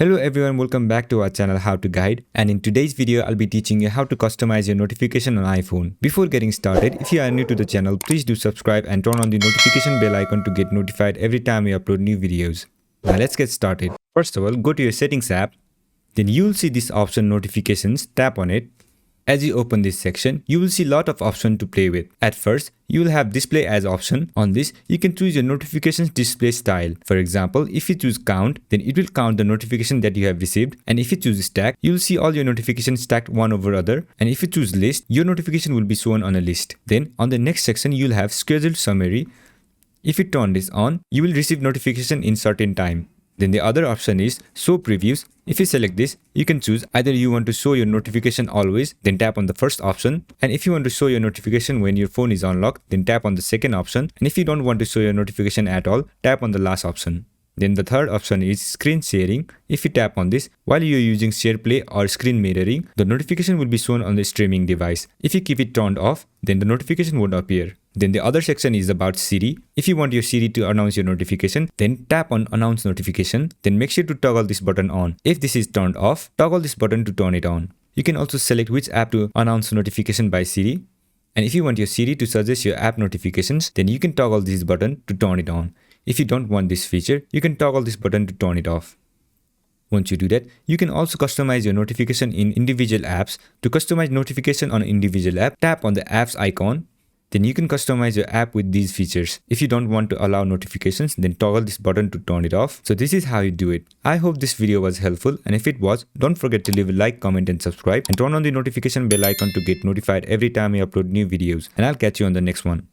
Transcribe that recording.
Hello everyone, welcome back to our channel How to Guide, and in today's video I'll be teaching you how to customize your notification on iPhone. Before getting started, if you are new to the channel, please do subscribe and turn on the notification bell icon to get notified every time we upload new videos. Now let's get started. First of all, go to your settings app, then you will see this option notifications, tap on it. As you open this section, you will see a lot of options to play with. At first, you will have display as option. On this, you can choose your notifications display style. For example, if you choose count, then it will count the notification that you have received. And if you choose stack, you will see all your notifications stacked one over other. And if you choose list, your notification will be shown on a list. Then on the next section, you will have scheduled summary. If you turn this on, you will receive notification in certain time. Then the other option is show previews. If you select this, you can choose either you want to show your notification always, then tap on the first option. And if you want to show your notification when your phone is unlocked, then tap on the second option. And if you don't want to show your notification at all, tap on the last option. Then the third option is screen sharing. If you tap on this, while you are using SharePlay or screen mirroring, the notification will be shown on the streaming device. If you keep it turned off, then the notification won't appear. Then the other section is about Siri. If you want your Siri to announce your notification, then tap on announce notification. Then make sure to toggle this button on. If this is turned off, toggle this button to turn it on. You can also select which app to announce notification by Siri. And if you want your Siri to suggest your app notifications, then you can toggle this button to turn it on. If you don't want this feature, you can toggle this button to turn it off. Once you do that, you can also customize your notification in individual apps. To customize notification on an individual app, tap on the apps icon. Then you can customize your app with these features. If you don't want to allow notifications, then toggle this button to turn it off. So this is how you do it. I hope this video was helpful, and if it was, don't forget to leave a like, comment and subscribe, and turn on the notification bell icon to get notified every time I upload new videos. And I'll catch you on the next one.